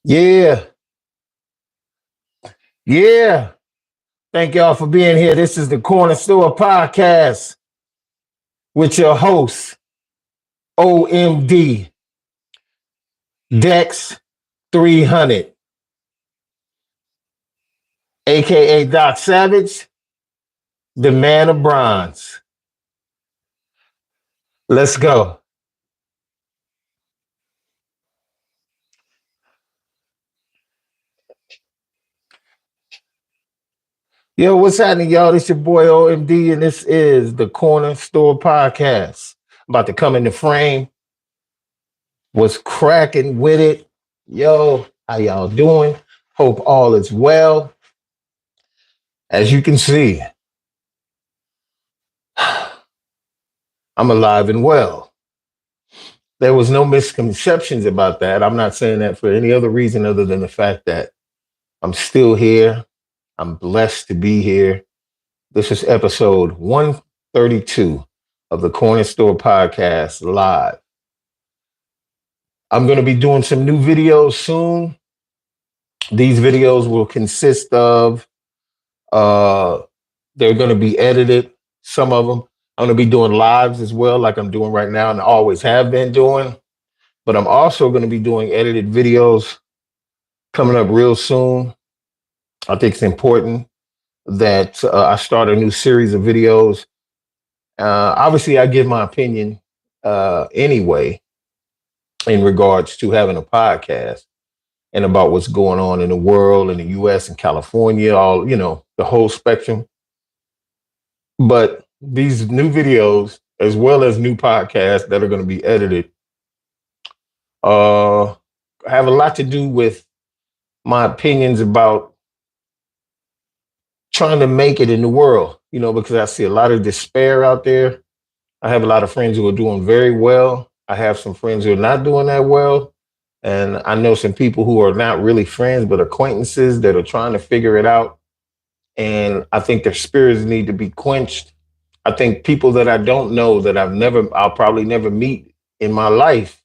Yeah, yeah. Thank y'all for being here. This is the Corner Store Podcast with your host, OMD Dex 300, aka Doc Savage, the man of bronze. Let's go. Yo, what's happening, y'all? This your boy OMD, and this is the Corner Store Podcast. About to come in the frame. What's cracking with it? Yo, how y'all doing? Hope all is well. As you can see, I'm alive and well. There was no misconceptions about that. I'm not saying that for any other reason other than the fact that I'm still here. I'm blessed to be here. This is episode 132 of the Corner Store Podcast live. I'm going to be doing some new videos soon. These videos will consist of, uh, they're going to be edited, some of them. I'm going to be doing lives as well, like I'm doing right now and always have been doing. But I'm also going to be doing edited videos coming up real soon. I think it's important that I start a new series of videos. Obviously, I give my opinion anyway in regards to having a podcast and about what's going on in the world, in the US and California, all, the whole spectrum. But these new videos, as well as new podcasts that are going to be edited, uh, have a lot to do with my opinions about trying to make it in the world, because I see a lot of despair out there. I have a lot of friends who are doing very well. I have some friends who are not doing that well. And I know some people who are not really friends, but acquaintances that are trying to figure it out. And I think their spirits need to be quenched. I think people that I don't know that I'll probably never meet in my life,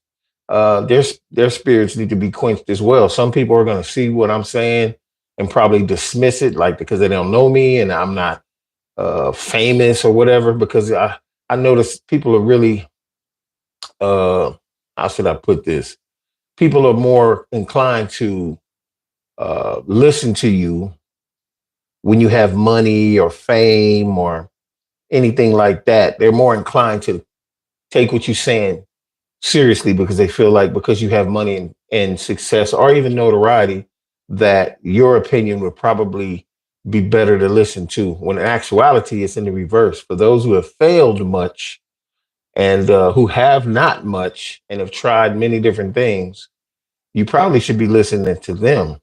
their spirits need to be quenched as well. Some people are going to see what I'm saying and probably dismiss it, like because they don't know me and I'm not famous or whatever. Because I notice people are really, how should I put this? People are more inclined to listen to you when you have money or fame or anything like that. They're more inclined to take what you're saying seriously because they feel like because you have money and success or even notoriety, that your opinion would probably be better to listen to. When in actuality, it's in the reverse. For those who have failed much and who have not much and have tried many different things, you probably should be listening to them.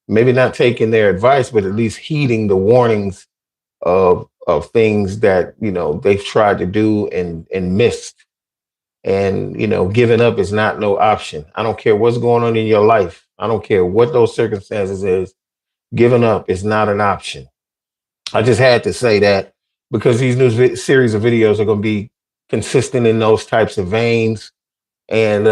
Maybe not taking their advice, but at least heeding the warnings of things that they've tried to do and missed. And giving up is not no option. I don't care what's going on in your life. I don't care what those circumstances is. Giving up is not an option. I just had to say that because these new series of videos are going to be consistent in those types of veins. And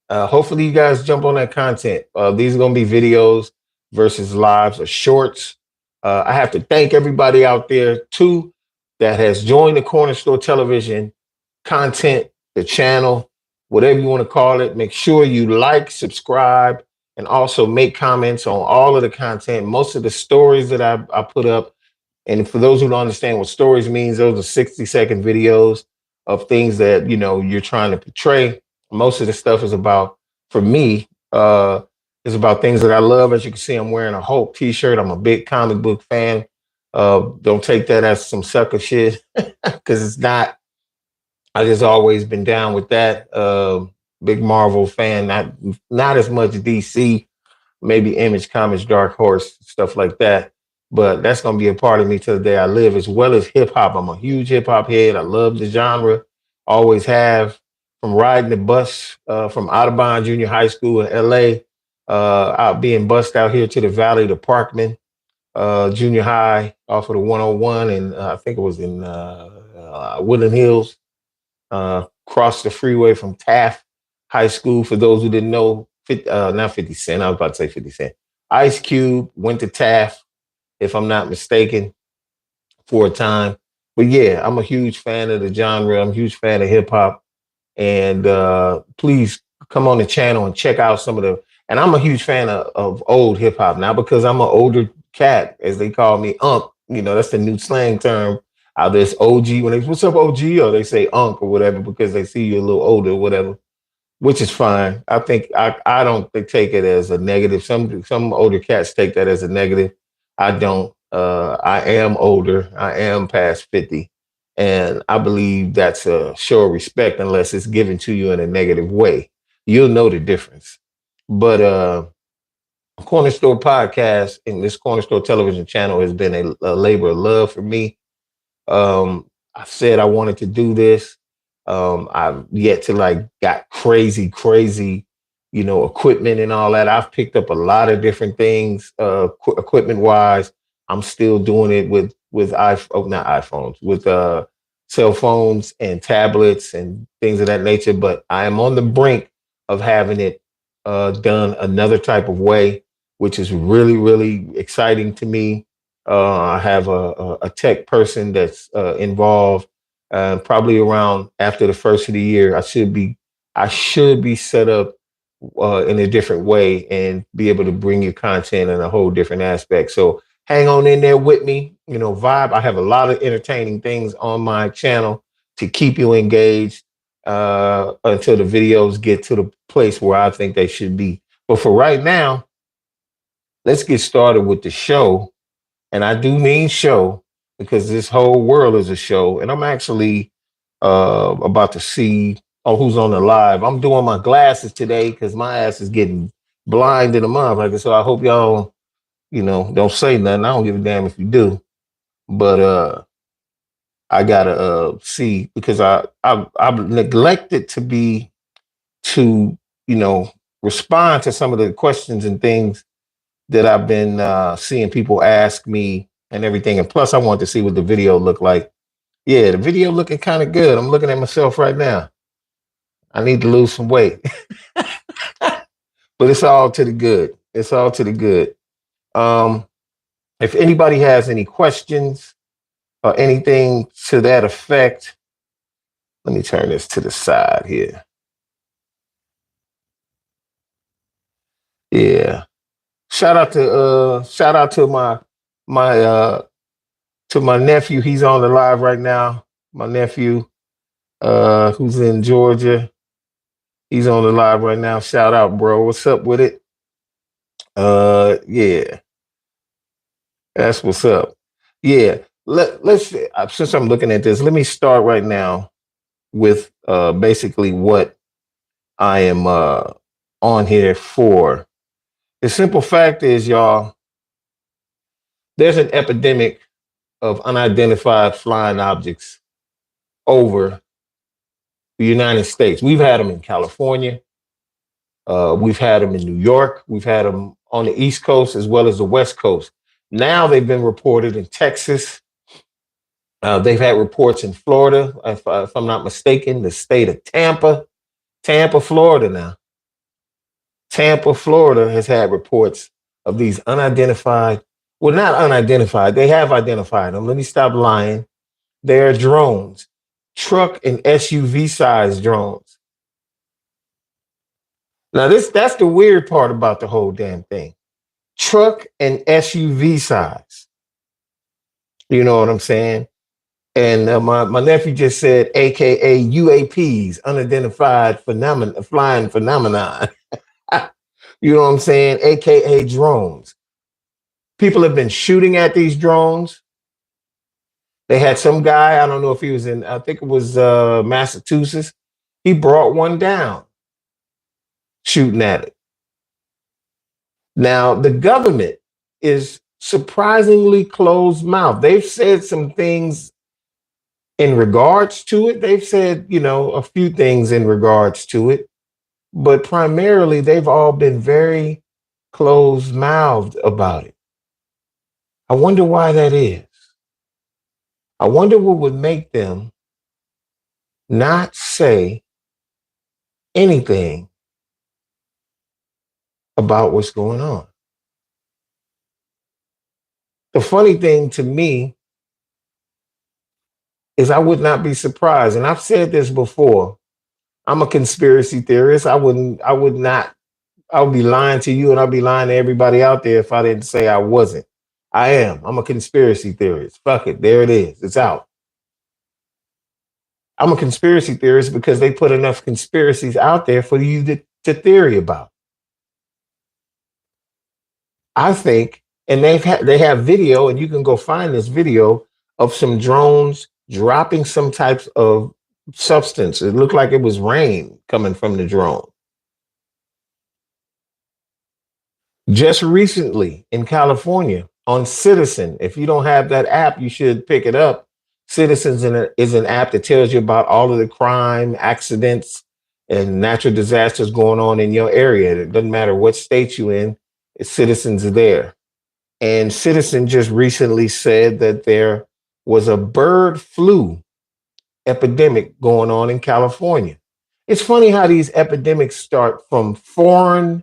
hopefully you guys jump on that content. These are going to be videos versus lives or shorts. I have to thank everybody out there too that has joined the Corner Store Television content, the channel, whatever you want to call it. Make sure you like, subscribe, and also make comments on all of the content. Most of the stories that I put up, and for those who don't understand what stories means, those are 60-second videos of things that you're trying to portray. Most of the stuff is about, for me, is about things that I love. As you can see, I'm wearing a Hulk t-shirt. I'm a big comic book fan. Don't take that as some sucker shit because it's not. I just always been down with that. Big Marvel fan, not as much DC, maybe Image Comics, Dark Horse, stuff like that. But that's gonna be a part of me till the day I live, as well as hip hop. I'm a huge hip hop head. I love the genre, always have. From riding the bus from Audubon Junior High School in LA, out being bused out here to the Valley to Parkman Junior High off of the 101, and I think it was in Woodland Hills. Crossed the freeway from Taft High School. For those who didn't know, not 50 Cent. I was about to say 50 Cent. Ice Cube went to Taft, if I'm not mistaken, for a time. But yeah, I'm a huge fan of the genre. I'm a huge fan of hip hop. And please come on the channel and check out some of the. And I'm a huge fan of old hip hop now because I'm an older cat, as they call me, Unc. You know, that's the new slang term. There's OG when they what's up OG, or they say Unc or whatever because they see you a little older or whatever, which is fine. I think I don't take it as a negative. Some older cats take that as a negative. I don't. I am older. I am past 50, and I believe that's a show of respect unless it's given to you in a negative way. You'll know the difference. But Corner Store Podcast and this Corner Store Television channel has been a labor of love for me. I said I wanted to do this. I've yet to like got crazy, equipment and all that. I've picked up a lot of different things, equipment wise. I'm still doing it with not iPhones, with cell phones and tablets and things of that nature. But I am on the brink of having it done another type of way, which is really exciting to me. I have a tech person that's involved. Probably around after the first of the year, I should be set up in a different way and be able to bring you content in a whole different aspect. So hang on in there with me. Vibe. I have a lot of entertaining things on my channel to keep you engaged until the videos get to the place where I think they should be. But for right now, let's get started with the show. And I do mean show because this whole world is a show. And I'm actually about to see who's on the live. I'm doing my glasses today because my ass is getting blind in the motherfucker. So I hope y'all, don't say nothing. I don't give a damn if you do. But I gotta see because I've neglected to respond to some of the questions and things that I've been seeing people ask me and everything. And plus, I want to see what the video looked like. Yeah, the video looking kind of good. I'm looking at myself right now. I need to lose some weight, but it's all to the good. It's all to the good. Um, if anybody has any questions or anything to that effect, let me turn this to the side here. Yeah. Shout out to my to my nephew. He's on the live right now. My nephew, who's in Georgia. He's on the live right now. Shout out, bro. What's up with it? Yeah, that's what's up. Yeah, let's since I'm looking at this, let me start right now with basically what I am on here for. The simple fact is, y'all, there's an epidemic of unidentified flying objects over the United States. We've had them in California. We've had them in New York. We've had them on the East Coast as well as the West Coast. Now they've been reported in Texas. They've had reports in Florida, if I'm not mistaken, the state of Tampa, Florida now. Tampa, Florida has had reports of these unidentified, well, not unidentified, they have identified them. Let me stop lying. They're drones, truck and SUV sized drones. Now, that's the weird part about the whole damn thing. Truck and SUV size. You know what I'm saying? And my nephew just said, AKA UAPs, unidentified flying phenomenon. You know what I'm saying? AKA drones. People have been shooting at these drones. They had some guy, I don't know if he was I think it was Massachusetts. He brought one down shooting at it. Now, the government is surprisingly closed mouth. They've said some things in regards to it. They've said, a few things in regards to it, but primarily they've all been very closed mouthed about it. I wonder why that is. I wonder what would make them not say anything about what's going on. The funny thing to me is I would not be surprised, and I've said this before. I'm a conspiracy theorist. I would not, I would be lying to you and I'd be lying to everybody out there if I didn't say I wasn't. I am. I'm a conspiracy theorist. Fuck it. There it is. It's out. I'm a conspiracy theorist because they put enough conspiracies out there for you to theory about. I think, and they have video, and you can go find this video of some drones dropping some types of substance. It looked like it was rain coming from the drone. Just recently in California on Citizen, if you don't have that app, you should pick it up. Citizens is an app that tells you about all of the crime, accidents, and natural disasters going on in your area. It doesn't matter what state you're in, Citizens are there. And Citizen just recently said that there was a bird flu epidemic going on in California. It's funny how these epidemics start from foreign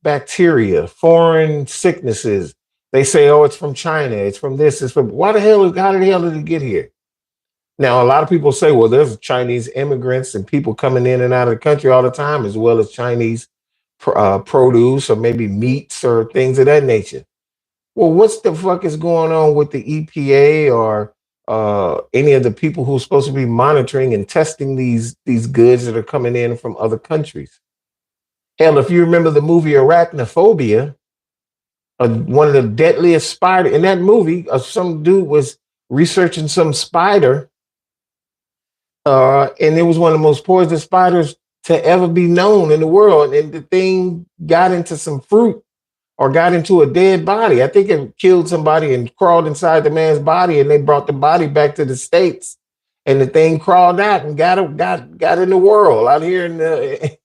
bacteria, foreign sicknesses. They say, oh, it's from China, it's from this, it's from how the hell did it get here? Now, a lot of people say, well, there's Chinese immigrants and people coming in and out of the country all the time, as well as Chinese produce or maybe meats or things of that nature. Well, what's the fuck is going on with the EPA or any of the people who's supposed to be monitoring and testing these goods that are coming in from other countries? Hell, if you remember the movie Arachnophobia, one of the deadliest spider in that movie, some dude was researching some spider, and it was one of the most poisonous spiders to ever be known in the world. And the thing got into some fruit or got into a dead body. I think it killed somebody and crawled inside the man's body, and they brought the body back to the States. And the thing crawled out and got in the world out here in the.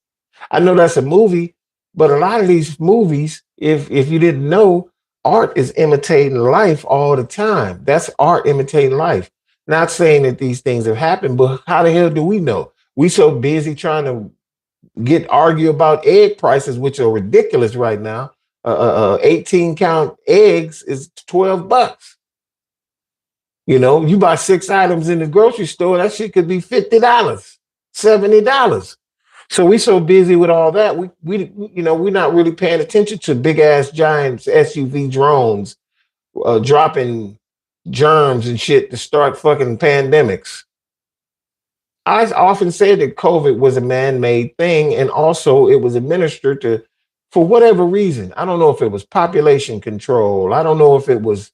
I know that's a movie, but a lot of these movies, if you didn't know, art is imitating life all the time. That's art imitating life. Not saying that these things have happened, but how the hell do we know? We so busy trying to argue about egg prices, which are ridiculous right now. 18 count eggs is $12. You know, you buy 6 items in the grocery store, that shit could be $50, $70. So we so busy with all that, we're not really paying attention to big ass giants SUV drones dropping germs and shit to start fucking pandemics. I often say that COVID was a man-made thing, and also it was administered to, for whatever reason. I don't know if it was population control. I don't know if it was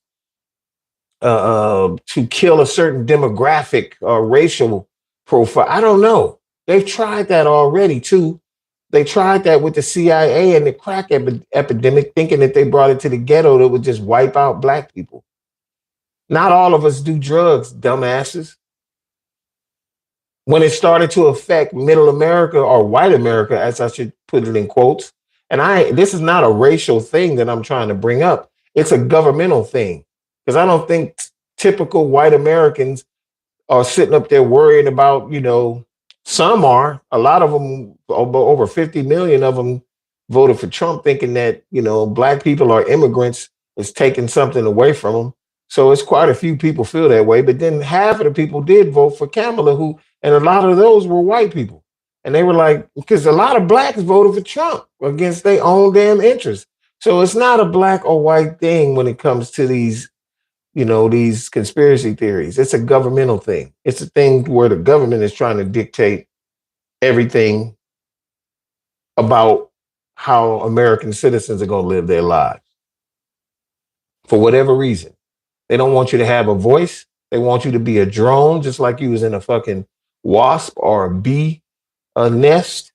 to kill a certain demographic or racial profile. I don't know. They've tried that already too. They tried that with the CIA and the crack epidemic, thinking that they brought it to the ghetto that would just wipe out black people. Not all of us do drugs, dumbasses. When it started to affect middle America or white America, as I should put it in quotes, and this is not a racial thing that I'm trying to bring up. It's a governmental thing, because I don't think typical white Americans are sitting up there worrying about, some are, a lot of them, over 50 million of them voted for Trump thinking that, black people are immigrants, is taking something away from them. So it's quite a few people feel that way. But then half of the people did vote for Kamala, and a lot of those were white people. And they were like, because a lot of blacks voted for Trump against their own damn interests. So it's not a black or white thing when it comes to these conspiracy theories. It's a governmental thing. It's a thing where the government is trying to dictate everything about how American citizens are going to live their lives. For whatever reason. They don't want you to have a voice. They want you to be a drone, just like you was in a fucking wasp or a bee nest.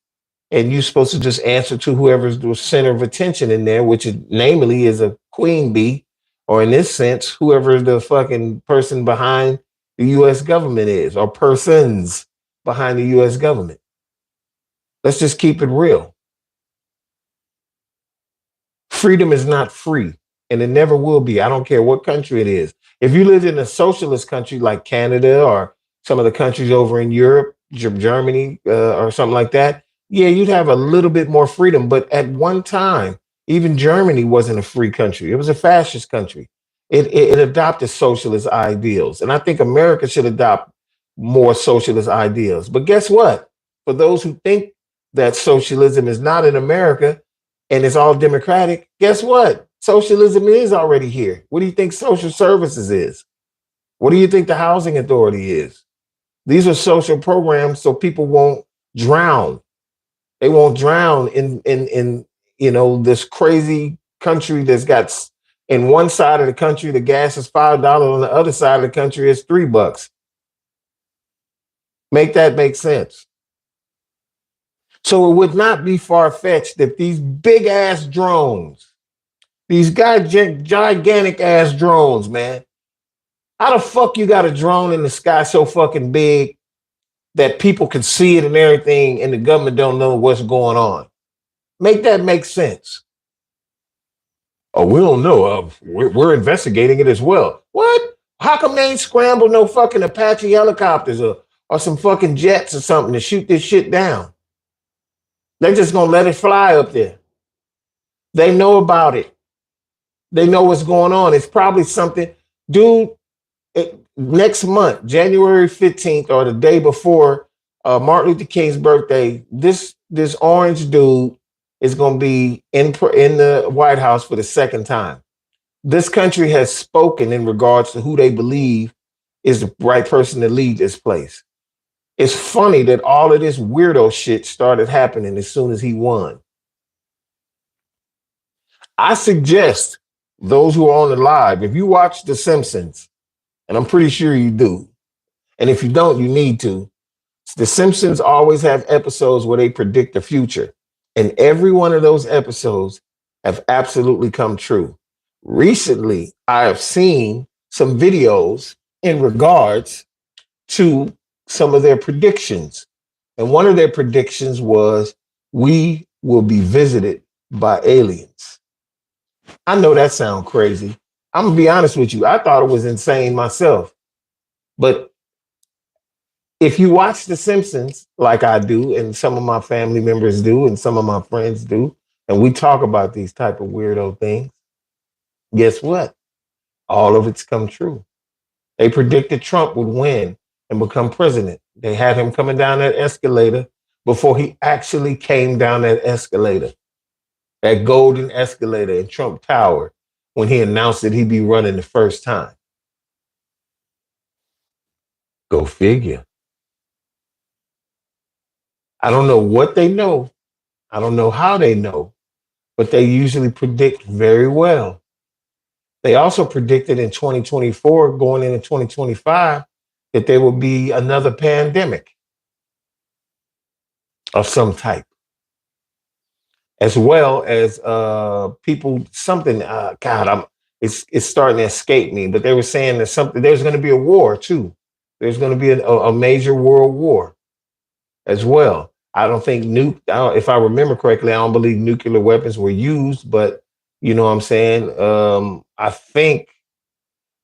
And you're supposed to just answer to whoever's the center of attention in there, which namely is a queen bee. Or in this sense, whoever the fucking person behind the U.S. government is, or persons behind the U.S. government. Let's just keep it real. Freedom is not free, and it never will be. I don't care what country it is. If you lived in a socialist country like Canada or some of the countries over in Europe, Germany, or something like that, yeah, you'd have a little bit more freedom. But at one time, even Germany wasn't a free country. It was a fascist country. It adopted socialist ideals. And I think America should adopt more socialist ideals. But guess what? For those who think that socialism is not in America and it's all democratic, guess what? Socialism is already here. What do you think social services is? What do you think the housing authority is? These are social programs so people won't drown. They won't drown in this crazy country that's got in one side of the country the gas is $5, on the other side of the country is $3. Make that make sense. So it would not be far fetched if these big ass drones, these gigantic ass drones, man. How the fuck you got a drone in the sky so fucking big that people can see it and everything, and the government don't know what's going on? Make that make sense. Oh, we don't know. We're investigating it as well. What? How come they ain't scrambled no fucking Apache helicopters or some fucking jets or something to shoot this shit down? They're just gonna let it fly up there. They know about it. They know what's going on. It's probably something, dude. Next month, January 15th, or the day before Martin Luther King's birthday, this orange dude is going to be in the White House for the second time. This country has spoken in regards to who they believe is the right person to lead this place. It's funny that all of this weirdo shit started happening as soon as he won. I suggest those who are on the live, if you watch The Simpsons, and I'm pretty sure you do, and if you don't, you need to. The Simpsons always have episodes where they predict the future. And every one of those episodes have absolutely come true. Recently, I have seen some videos in regards to some of their predictions. And one of their predictions was, we will be visited by aliens. I know that sounds crazy. I'm going to be honest with you. I thought it was insane myself. But if you watch The Simpsons like I do, and some of my family members do, and some of my friends do, and we talk about these type of weirdo things, guess what? All of it's come true. They predicted Trump would win and become president. They had him coming down that escalator before he actually came down that escalator, that golden escalator in Trump Tower, when he announced that he'd be running the first time. Go figure. I don't know what they know. I don't know how they know, but they usually predict very well. They also predicted in 2024, going into 2025, that there will be another pandemic of some type, as well as people, something, God, it's starting to escape me, but they were saying that there's going to be a war too. There's going to be a major world war as well. I don't think if I remember correctly, I don't believe nuclear weapons were used, but you know what I'm saying? I think,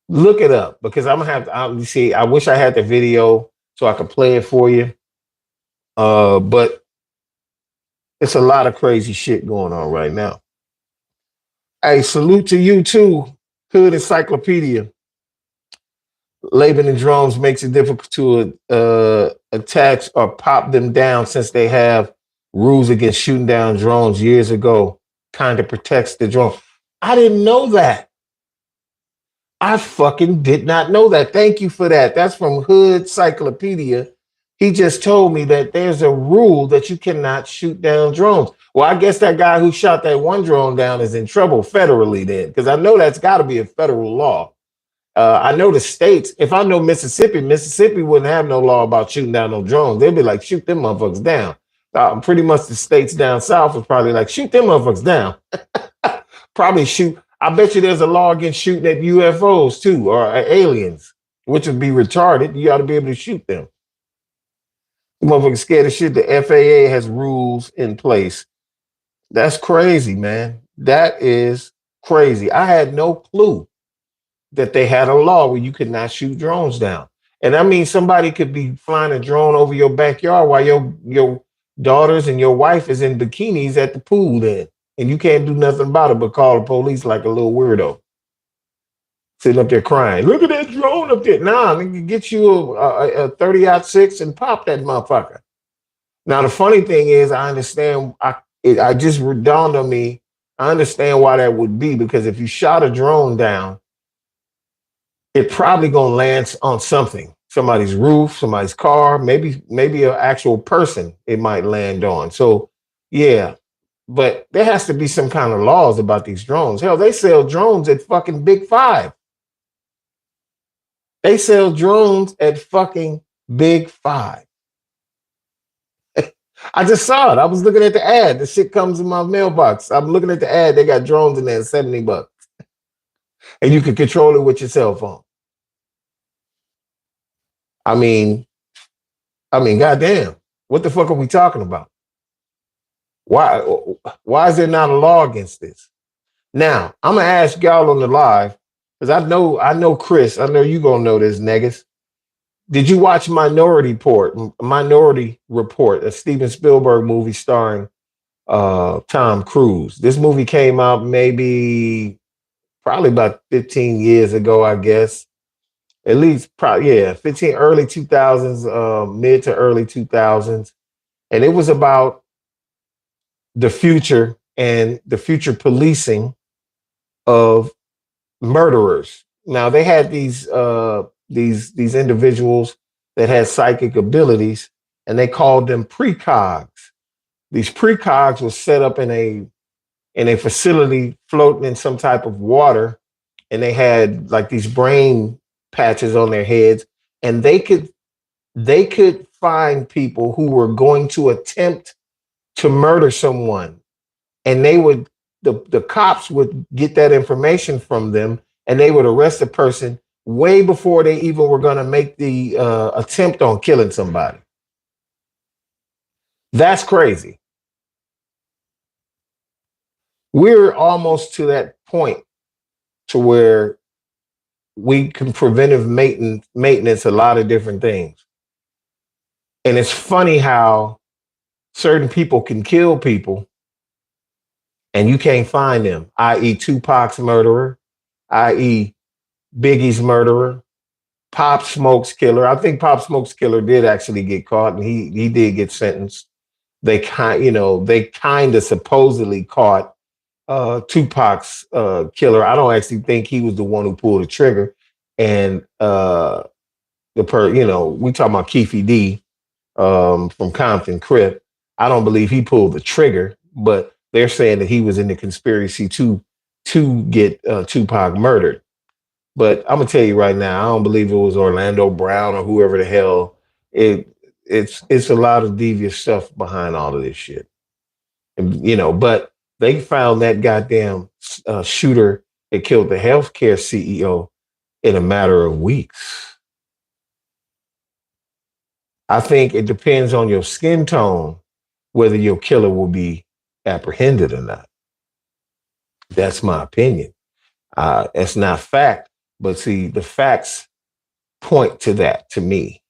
look it up, because I'm gonna have to see. I wish I had the video so I could play it for you. But it's a lot of crazy shit going on right now. Hey, salute to you too, Hood Encyclopedia. Labeling drones makes it difficult to attach or pop them down, since they have rules against shooting down drones years ago. Kind of protects the drone. I didn't know that. I fucking did not know that. Thank you for that. That's from Hood Encyclopedia. He just told me that there's a rule that you cannot shoot down drones. Well, I guess that guy who shot that one drone down is in trouble federally then, because I know that's got to be a federal law. I know the states, if I know Mississippi wouldn't have no law about shooting down no drones. They'd be like, shoot them motherfuckers down. Pretty much the states down south is probably like, shoot them motherfuckers down. Probably shoot. I bet you there's a law against shooting at UFOs too, or aliens, which would be retarded. You ought to be able to shoot them. The motherfuckers scared of shit. The FAA has rules in place. That's crazy, man. That is crazy. I had no clue that they had a law where you could not shoot drones down. And I mean, somebody could be flying a drone over your backyard while daughters and your wife is in bikinis at the pool then. And you can't do nothing about it but call the police like a little weirdo. Sitting up there crying. Look at that drone up there. Nah, nigga, get you a 30-06 and pop that motherfucker. Now, the funny thing is, I understand. I just dawned on me. I understand why that would be, because if you shot a drone down, it probably gonna land on something, somebody's roof, somebody's car, maybe an actual person. It might land on. So, yeah, but there has to be some kind of laws about these drones. Hell, they sell drones at fucking Big Five. They sell drones at fucking Big Five. I just saw it. I was looking at the ad. The shit comes in my mailbox. I'm looking at the ad. They got drones in there, $70, and you can control it with your cell phone. I mean, goddamn, what the fuck are we talking about? Why, why is there not a law against this? Now, I'm gonna ask y'all on the live because I know Chris. I know you gonna know this, Negus. Did you watch Minority Report, a Steven Spielberg movie starring Tom Cruise? This movie came out probably about 15 years ago, I guess. At least probably, yeah, 15, early 2000s, mid to early 2000s. And it was about the future and the future policing of murderers. Now they had these individuals that had psychic abilities, and they called them precogs. These precogs were set up in a facility floating in some type of water, and they had like these brain patches on their heads, and they could find people who were going to attempt to murder someone, and the cops would get that information from them, and they would arrest the person way before they even were going to make the attempt on killing somebody. That's crazy. We're almost to that point to where we can preventive maintenance a lot of different things. And it's funny how certain people can kill people and you can't find them, i.e. Tupac's murderer, i.e. Biggie's murderer, Pop Smoke's killer. I think Pop Smoke's killer did actually get caught, and he did get sentenced. They kind of supposedly caught Tupac's killer. I don't actually think he was the one who pulled the trigger. And we talking about Keefe D from Compton Crip. I don't believe he pulled the trigger, but they're saying that he was in the conspiracy to get Tupac murdered. But I'm gonna tell you right now, I don't believe it was Orlando Brown or whoever the hell. It's a lot of devious stuff behind all of this shit. And, but they found that goddamn shooter that killed the healthcare CEO in a matter of weeks. I think it depends on your skin tone whether your killer will be apprehended or not. That's my opinion. It's not fact, but see, the facts point to that to me.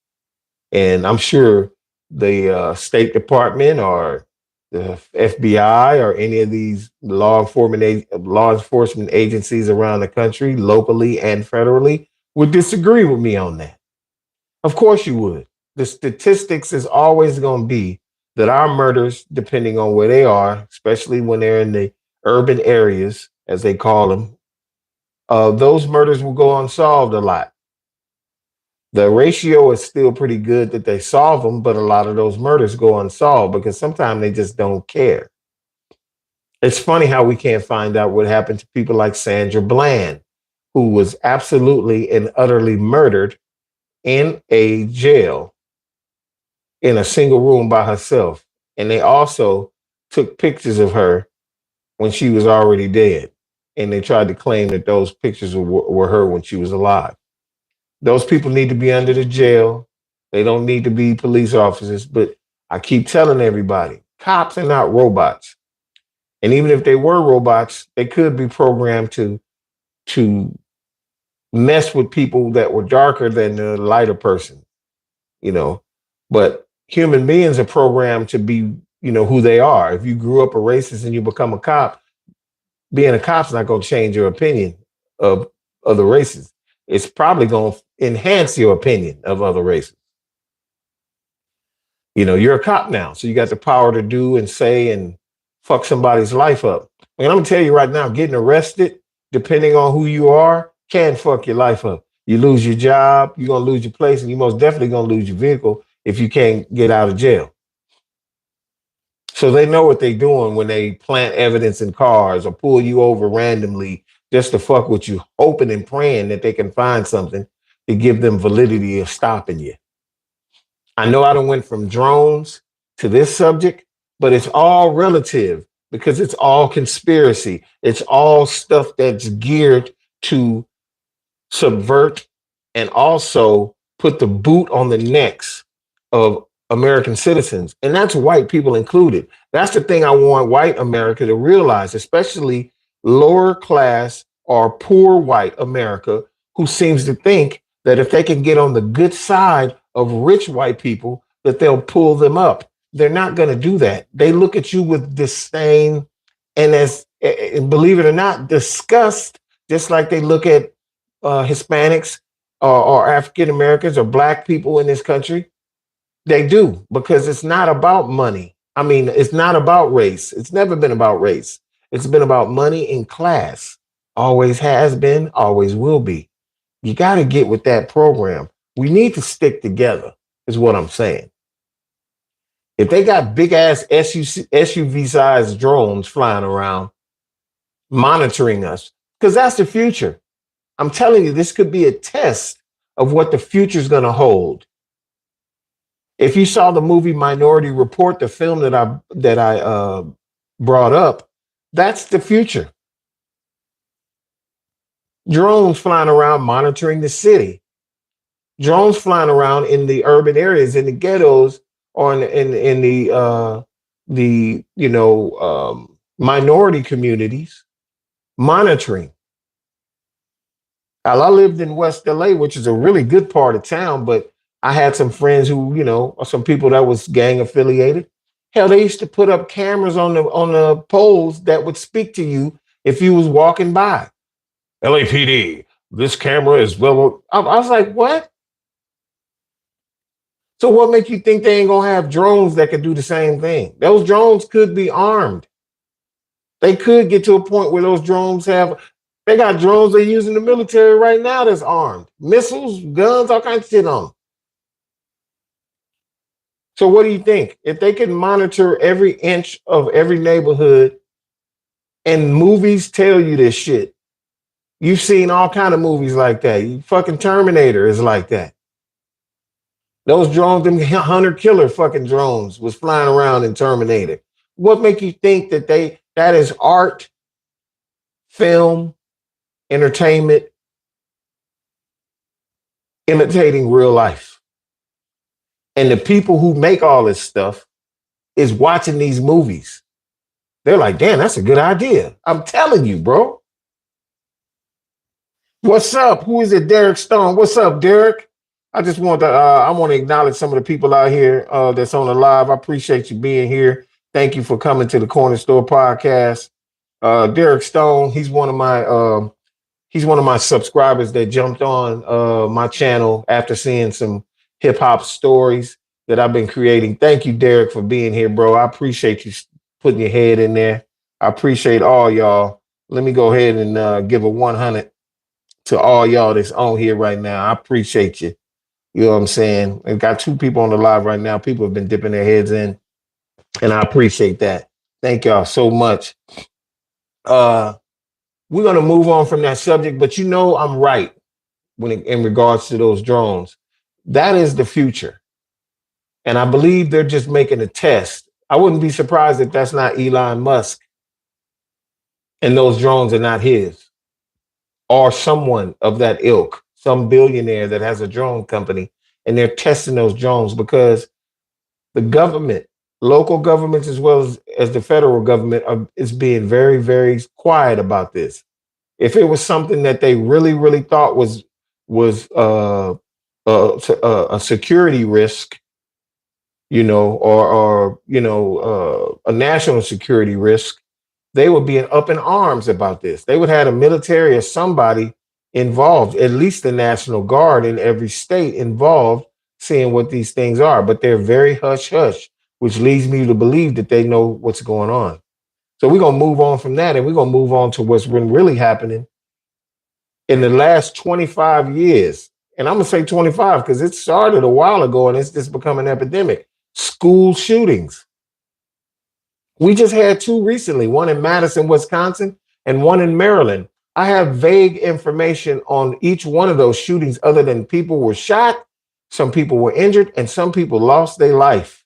And I'm sure the State Department or the FBI or any of these law enforcement agencies around the country, locally and federally, would disagree with me on that. Of course you would. The statistics is always going to be that our murders, depending on where they are, especially when they're in the urban areas, as they call them, those murders will go unsolved a lot. The ratio is still pretty good that they solve them, but a lot of those murders go unsolved because sometimes they just don't care. It's funny how we can't find out what happened to people like Sandra Bland, who was absolutely and utterly murdered in a jail in a single room by herself. And they also took pictures of her when she was already dead. And they tried to claim that those pictures were her when she was alive. Those people need to be under the jail. They don't need to be police officers. But I keep telling everybody, cops are not robots. And even if they were robots, they could be programmed to mess with people that were darker than the lighter person, But human beings are programmed to be, who they are. If you grew up a racist and you become a cop, being a cop's not going to change your opinion of other races. It's probably going to enhance your opinion of other races. You're a cop now, so you got the power to do and say and fuck somebody's life up. And I'm gonna tell you right now, getting arrested, depending on who you are, can fuck your life up. You lose your job, you're gonna lose your place, and you're most definitely gonna lose your vehicle if you can't get out of jail. So they know what they're doing when they plant evidence in cars or pull you over randomly just to fuck with you, hoping and praying that they can find something to give them validity of stopping you. I know I done went from drones to this subject, but it's all relative because it's all conspiracy. It's all stuff that's geared to subvert and also put the boot on the necks of American citizens. And that's white people included. That's the thing I want white America to realize, especially lower class or poor white America, who seems to think that if they can get on the good side of rich white people, that they'll pull them up. They're not going to do that. They look at you with disdain and, as believe it or not, disgust, just like they look at Hispanics or African Americans or black people in this country. They do, because it's not about money. I mean, it's not about race. It's never been about race. It's been about money and class. Always has been, always will be. You got to get with that program. We need to stick together, is what I'm saying. If they got big ass SUV sized drones flying around monitoring us, because that's the future. I'm telling you, this could be a test of what the future is going to hold. If you saw the movie Minority Report, the film that I brought up, that's the future. Drones flying around monitoring the city. Drones flying around in the urban areas, in the ghettos, or in the minority communities, monitoring. I lived in West LA, which is a really good part of town, but I had some friends who, some people that was gang affiliated. Hell, they used to put up cameras on the poles that would speak to you if you was walking by. LAPD, this camera is well. I was like, what? So what makes you think they ain't gonna have drones that could do the same thing? Those drones could be armed. They could get to a point where those drones they got drones they use in the military right now that's armed. Missiles, guns, all kinds of shit on them. So what do you think? If they can monitor every inch of every neighborhood, and movies tell you this shit. You've seen all kind of movies like that. Fucking Terminator is like that. Those drones, them hunter killer fucking drones was flying around in Terminator. What make you think that is art, film, entertainment, imitating real life? And the people who make all this stuff is watching these movies. They're like, damn, that's a good idea. I'm telling you, bro. What's up? Who is it? Derek Stone. What's up, Derek? I just want to acknowledge some of the people out here that's on the live. I appreciate you being here. Thank you for coming to the Corner Store Podcast. Derek Stone, he's one of my subscribers that jumped on my channel after seeing some hip hop stories that I've been creating. Thank you, Derek, for being here, bro. I appreciate you putting your head in there. I appreciate all y'all. Let me go ahead and give a 100 to all y'all that's on here right now. I appreciate you. You know what I'm saying? I've got 2 people on the live right now. People have been dipping their heads in, and I appreciate that. Thank y'all so much. We're going to move on from that subject, but I'm right in regards to those drones. That is the future. And I believe they're just making a test. I wouldn't be surprised if that's not Elon Musk and those drones are not his, or someone of that ilk, some billionaire that has a drone company, and they're testing those drones because the government, local governments as well as the federal government is being very, very quiet about this. If it was something that they really, really thought was a security risk, or a national security risk, they would be up in arms about this. They would have a military or somebody involved, at least the National Guard in every state involved, seeing what these things are. But they're very hush hush, which leads me to believe that they know what's going on. So we're gonna move on from that, and we're gonna move on to what's been really happening in the last 25 years. And I'm gonna say 25 because it started a while ago and it's just become an epidemic. School shootings. We just had two recently, one in Madison, Wisconsin, and one in Maryland. I have vague information on each one of those shootings, other than people were shot, some people were injured, and some people lost their life.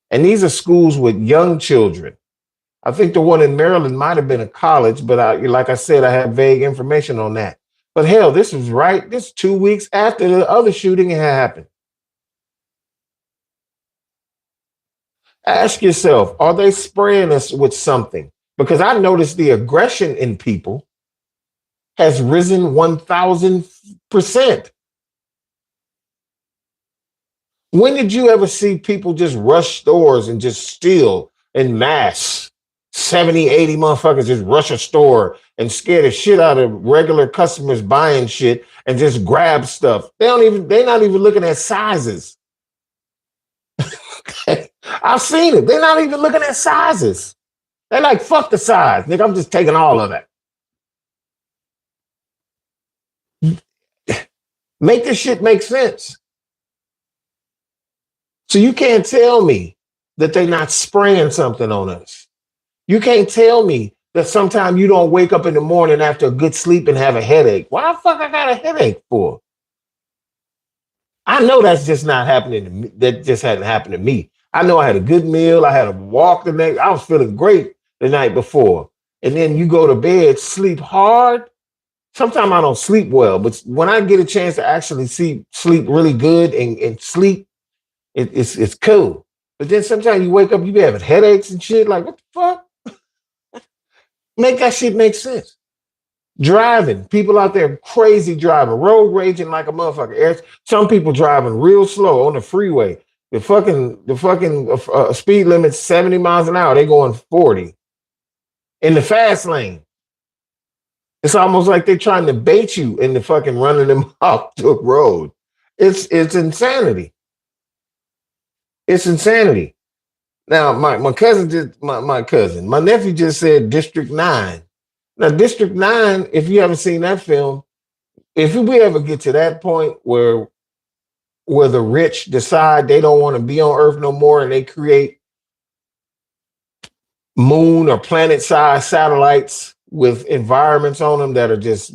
And these are schools with young children. I think the one in Maryland might have been a college, but like I said, I have vague information on that. But hell, this was this 2 weeks after the other shooting had happened. Ask yourself, are they spraying us with something? Because I noticed the aggression in people has risen 1,000%. When did you ever see people just rush stores and just steal en masse? 70, 80 motherfuckers just rush a store and scare the shit out of regular customers buying shit and just grab stuff. They're not even looking at sizes. I've seen it. They're not even looking at sizes. They're like, fuck the size. Nigga, I'm just taking all of it. Make this shit make sense. So you can't tell me that they're not spraying something on us. You can't tell me that sometimes you don't wake up in the morning after a good sleep and have a headache. Why the fuck I got a headache for? I know that's just not happening to me. That just hadn't happened to me. I know I had a good meal. I had a walk the next. I was feeling great the night before. And then you go to bed, sleep hard. Sometimes I don't sleep well, but when I get a chance to actually sleep really good and sleep, it's cool. But then sometimes you wake up, you be having headaches and shit. Like, what the fuck? Make that shit make sense. Driving, people out there crazy driving, road raging like a motherfucker. Some people driving real slow on the freeway. The fucking speed limit's 70 miles an hour. They going 40 in the fast lane. It's almost like they're trying to bait you into fucking running them off the road. It's insanity. It's insanity. Now, my nephew just said District 9. Now, District 9, if you haven't seen that film, if we ever get to that point where the rich decide they don't want to be on Earth no more and they create moon or planet-sized satellites with environments on them that are just,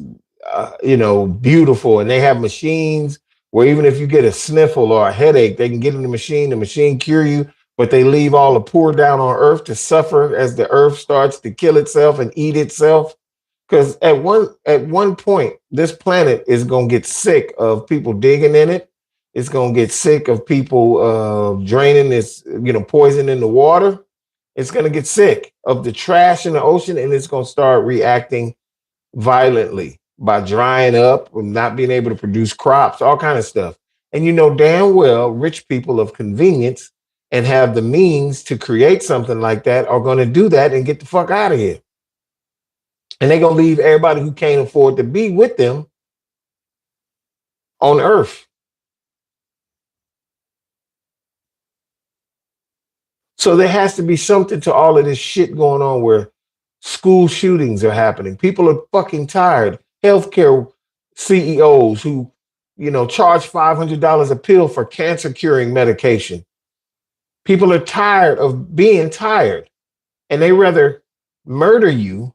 beautiful, and they have machines where even if you get a sniffle or a headache, they can get in the machine cure you, but they leave all the poor down on Earth to suffer as the Earth starts to kill itself and eat itself. Because at one point, this planet is going to get sick of people digging in it. It's going to get sick of people draining this, poison in the water. It's going to get sick of the trash in the ocean, and it's going to start reacting violently by drying up and not being able to produce crops, all kind of stuff. And you know damn well rich people of convenience and have the means to create something like that are going to do that and get the fuck out of here. And they're going to leave everybody who can't afford to be with them on Earth. So there has to be something to all of this shit going on where school shootings are happening. People are fucking tired. Healthcare CEOs who, charge $500 a pill for cancer curing medication. People are tired of being tired, and they rather murder you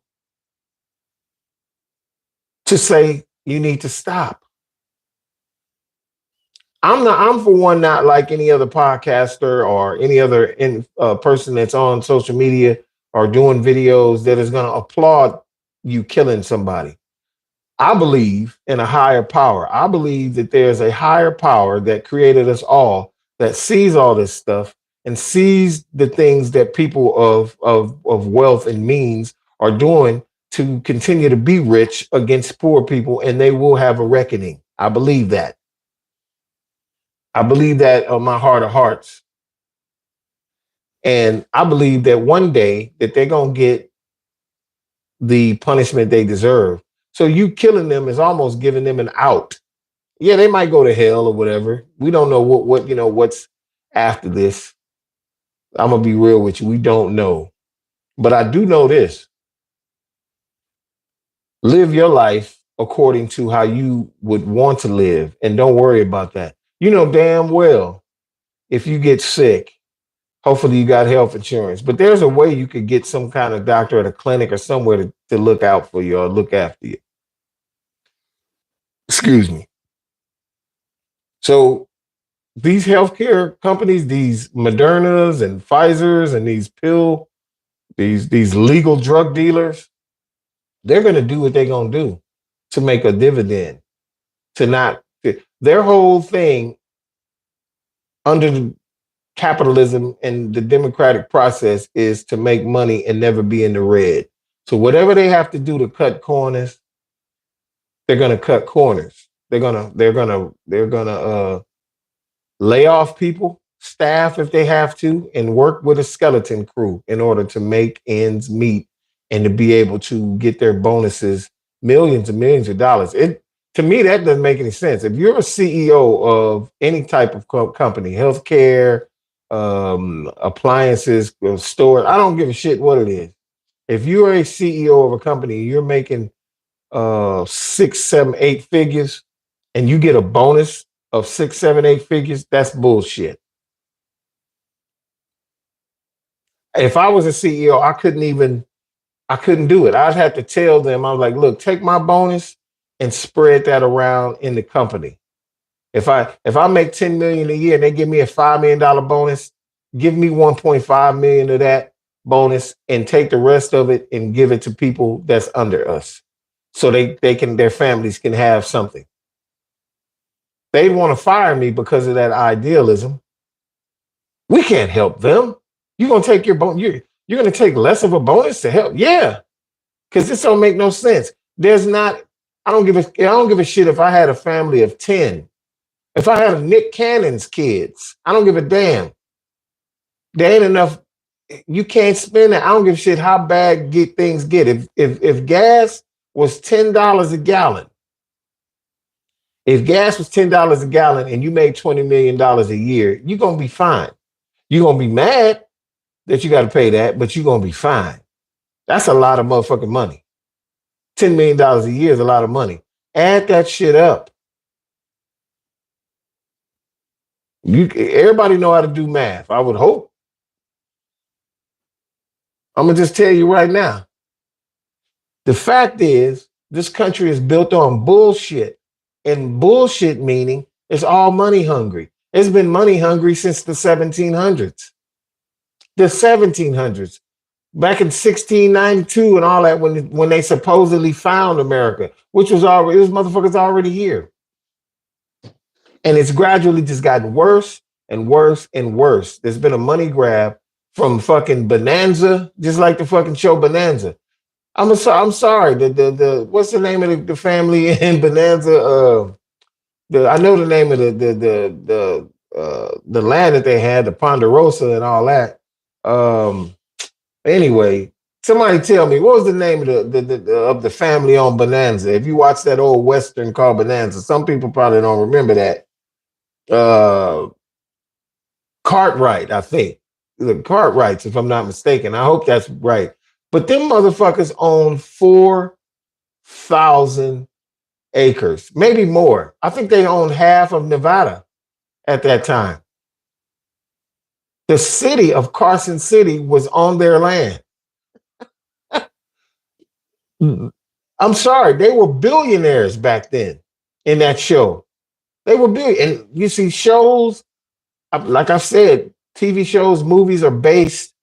to say you need to stop. I'm for one, not like any other podcaster or any other person that's on social media or doing videos that is going to applaud you killing somebody. I believe in a higher power. I believe that there's a higher power that created us all, that sees all this stuff and sees the things that people of wealth and means are doing to continue to be rich against poor people, and they will have a reckoning. I believe that. I believe that on my heart of hearts. And I believe that one day that they're gonna get the punishment they deserve. So you killing them is almost giving them an out. Yeah, they might go to hell or whatever. We don't know what what's after this. I'm gonna be real with you. We don't know. But I do know this. Live your life according to how you would want to live and don't worry about that. You know damn well if you get sick, hopefully you got health insurance. But there's a way you could get some kind of doctor at a clinic or somewhere to look out for you or look after you. Excuse me. So these healthcare companies, these Modernas and Pfizer's and these legal drug dealers, they're going to do what they're going to do to make a dividend. To not their whole thing under the capitalism and the democratic process is to make money and never be in the red. So whatever they have to do to cut corners, they're going to cut corners. They're going to lay off people, staff if they have to, and work with a skeleton crew in order to make ends meet and to be able to get their bonuses, millions and millions of dollars. It to me that doesn't make any sense. If you're a CEO of any type of company, healthcare, appliances, store, I don't give a shit what it is. If you're a CEO of a company, you're making 6, 7, 8 figures, and you get a bonus of 6, 7, 8 figures, that's bullshit. If I was a CEO, I couldn't do it. I'd have to tell them, I was like, look, take my bonus and spread that around in the company. If I make 10 million a year and they give me a $5 million bonus, give me 1.5 million of that bonus and take the rest of it and give it to people that's under us. So their families can have something. They'd want to fire me because of that idealism. We can't help them. You're gonna take your bonus. You're gonna take less of a bonus to help. Yeah, because this don't make no sense. There's not. I don't give a shit if I had a family of 10. If I had a Nick Cannon's kids, I don't give a damn. There ain't enough. You can't spend it. I don't give a shit how bad things get. If gas was $10 a gallon, if gas was $10 a gallon and you made $20 million a year, you're gonna be fine. You're gonna be mad that you got to pay that, but you're gonna be fine. That's a lot of motherfucking money. $10 million a year is a lot of money. Add that shit up. Everybody know how to do math. I would hope. I'm gonna just tell you right now. The fact is, this country is built on bullshit, and bullshit meaning it's all money hungry. It's been money hungry since the 1700s. The 1700s, back in 1692 and all that, when they supposedly found America, which was already, this motherfuckers already here. And it's gradually just gotten worse and worse and worse. There's been a money grab from fucking Bonanza, just like the fucking show Bonanza. I'm sorry. The what's the name of the family in Bonanza? I know the name of the land that they had, the Ponderosa and all that. Anyway, somebody tell me what was the name of the family on Bonanza? If you watch that old Western called Bonanza, some people probably don't remember that. Cartwright, I think. The Cartwrights, if I'm not mistaken. I hope that's right. But them motherfuckers own 4,000 acres, maybe more. I think they owned half of Nevada at that time. The city of Carson City was on their land. I'm sorry, they were billionaires back then in that show. They were big. And you see, shows, like I said, TV shows, movies are based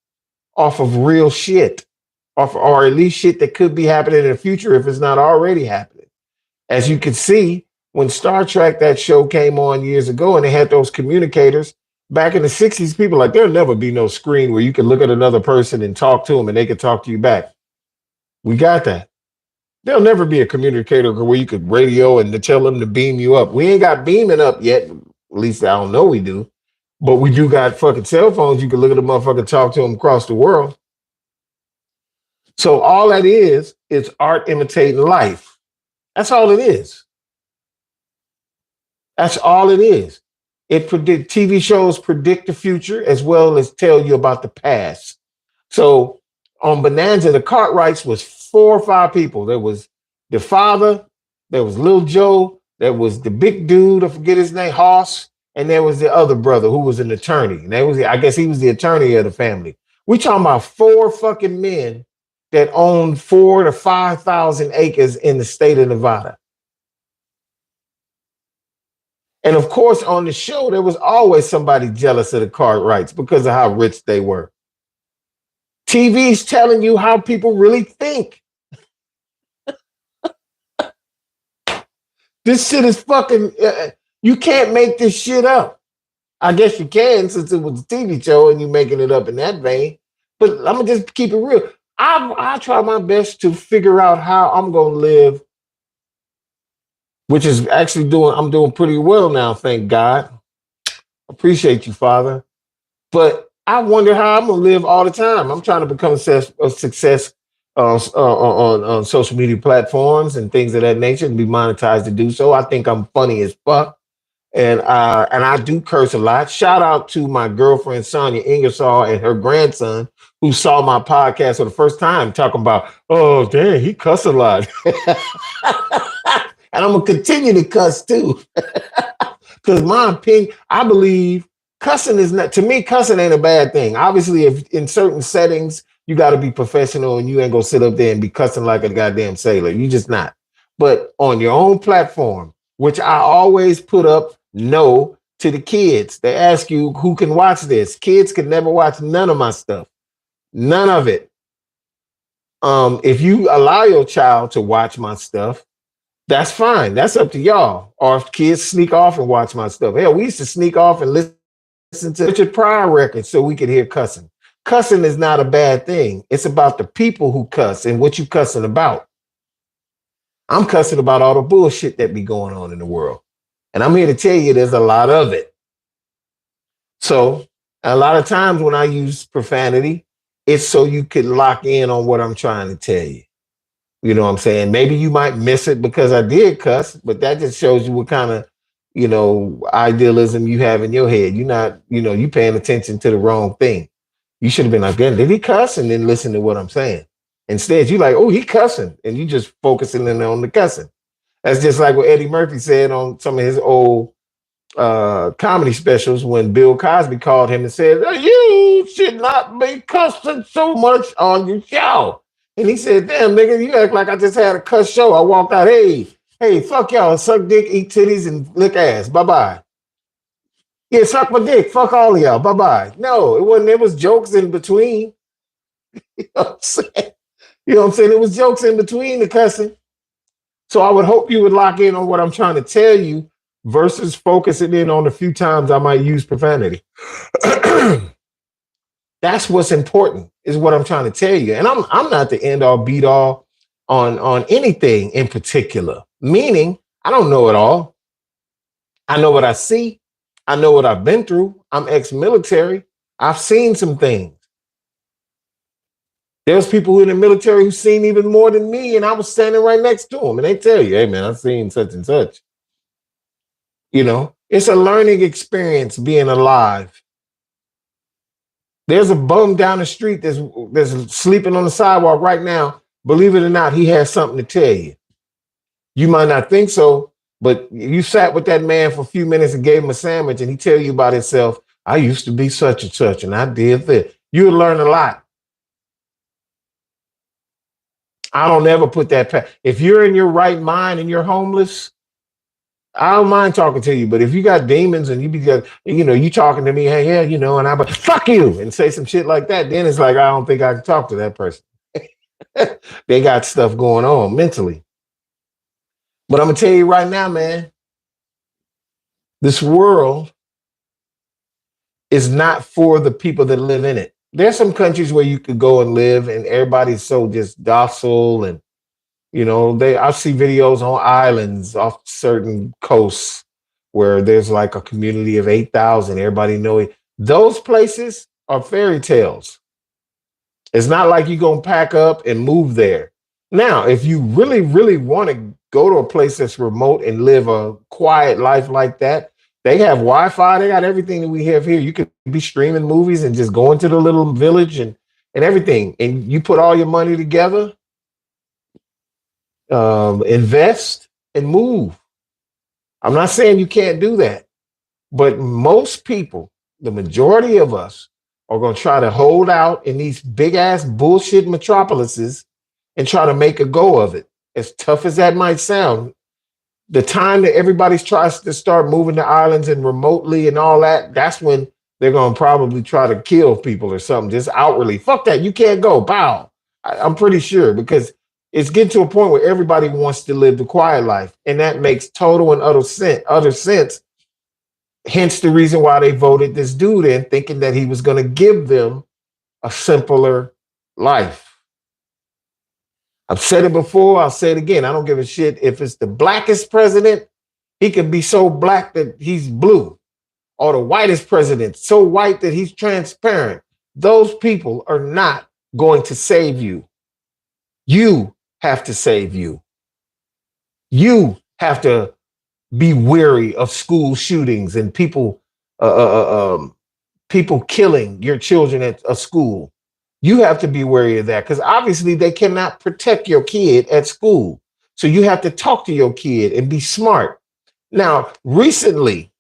off of real shit, or at least shit that could be happening in the future if it's not already happening. As you can see, when Star Trek, that show came on years ago and they had those communicators back in the 60s, people like, there'll never be no screen where you can look at another person and talk to them and they can talk to you back. We got that. There'll never be a communicator where you could radio and to tell them to beam you up. We ain't got beaming up yet. At least I don't know we do. But we do got fucking cell phones. You can look at the motherfucker and talk to them across the world. So all that is art imitating life. That's all it is. That's all it is. TV shows predict the future as well as tell you about the past. So on Bonanza, the Cartwrights was 4 or 5 people. There was the father, there was Lil Joe, there was the big dude, I forget his name, Hoss, and there was the other brother who was an attorney. And I guess he was the attorney of the family. We talking about 4 fucking men that owned 4,000 to 5,000 acres in the state of Nevada. And of course, on the show, there was always somebody jealous of the Cartwrights because of how rich they were. TV's telling you how people really think. This shit is fucking, you can't make this shit up. I guess you can since it was a TV show and you're making it up in that vein. But I'm going to just keep it real. I try my best to figure out how I'm going to live, which is actually I'm doing pretty well now, thank God. Appreciate you, Father. But I wonder how I'm going to live all the time. I'm trying to become a success on social media platforms and things of that nature and be monetized to do so. I think I'm funny as fuck. And I do curse a lot. Shout out to my girlfriend, Sonia Ingersoll, and her grandson, who saw my podcast for the first time talking about, oh, damn, he cuss a lot. And I'm going to continue to cuss too. Because my opinion, I believe cussing is not, to me, cussing ain't a bad thing. Obviously, if in certain settings, you got to be professional and you ain't going to sit up there and be cussing like a goddamn sailor. You just not. But on your own platform, which I always put up no to the kids. They ask you who can watch this. Kids can never watch none of my stuff. None of it. If you allow your child to watch my stuff, that's fine. That's up to y'all. Or if kids sneak off and watch my stuff. Hell, we used to sneak off and listen to Richard Pryor records so we could hear cussing. Cussing is not a bad thing. It's about the people who cuss and what you cussing about. I'm cussing about all the bullshit that be going on in the world. And I'm here to tell you there's a lot of it. So a lot of times when I use profanity, it's so you can lock in on what I'm trying to tell you. You know what I'm saying? Maybe you might miss it because I did cuss, but that just shows you what kind of, idealism you have in your head. You're not, you paying attention to the wrong thing. You should have been like, did he cuss? And then listen to what I'm saying. Instead, you're like, oh, he cussing. And you just focusing in on the cussing. That's just like what Eddie Murphy said on some of his old comedy specials when Bill Cosby called him and said, you should not be cussing so much on your show. And he said, damn, nigga, you act like I just had a cuss show. I walked out, hey, fuck y'all, suck dick, eat titties, and lick ass. Bye-bye. Yeah, suck my dick. Fuck all of y'all. Bye-bye. No, it wasn't. It was jokes in between. You know what I'm saying? You know what I'm saying? It was jokes in between the cussing. So I would hope you would lock in on what I'm trying to tell you versus focusing in on the few times I might use profanity. That's what's important, is what I'm trying to tell you. And I'm not the end all beat all on anything in particular, meaning I don't know it all. I know what I see. I know what I've been through. I'm ex-military. I've seen some things. There's people in the military who've seen even more than me, and I was standing right next to them, and they tell you, hey, man, I've seen such and such. It's a learning experience being alive. There's a bum down the street that's sleeping on the sidewalk right now. Believe it or not, he has something to tell you. You might not think so, but you sat with that man for a few minutes and gave him a sandwich, and he tell you about himself. I used to be such and such, and I did this. You'll learn a lot. I don't ever put that past. If you're in your right mind and you're homeless, I don't mind talking to you. But if you got demons and you talking to me, hey, yeah, and I'm fuck you and say some shit like that, then it's like, I don't think I can talk to that person. They got stuff going on mentally. But I'm going to tell you right now, man, this world is not for the people that live in it. There's some countries where you could go and live and everybody's so just docile and, I see videos on islands off certain coasts where there's like a community of 8,000. Everybody know it. Those places are fairy tales. It's not like you're going to pack up and move there. Now, if you really, really want to go to a place that's remote and live a quiet life like that, they have Wi-Fi. They got everything that we have here. You could be streaming movies and just go into the little village and everything. And you put all your money together, invest and move. I'm not saying you can't do that, but most people, the majority of us, are going to try to hold out in these big ass bullshit metropolises and try to make a go of it. As tough as that might sound, the time that everybody tries to start moving to islands and remotely and all that, that's when they're going to probably try to kill people or something, just outwardly. Fuck that. You can't go. Pow. I'm pretty sure, because it's getting to a point where everybody wants to live the quiet life. And that makes total and utter sense. Hence the reason why they voted this dude in, thinking that he was going to give them a simpler life. I've said it before. I'll say it again. I don't give a shit if it's the blackest president. He could be so black that he's blue, or the whitest president, so white that he's transparent. Those people are not going to save you. You have to save you. You have to be wary of school shootings and people people killing your children at a school. You have to be wary of that, because obviously they cannot protect your kid at school. So you have to talk to your kid and be smart. Now, recently,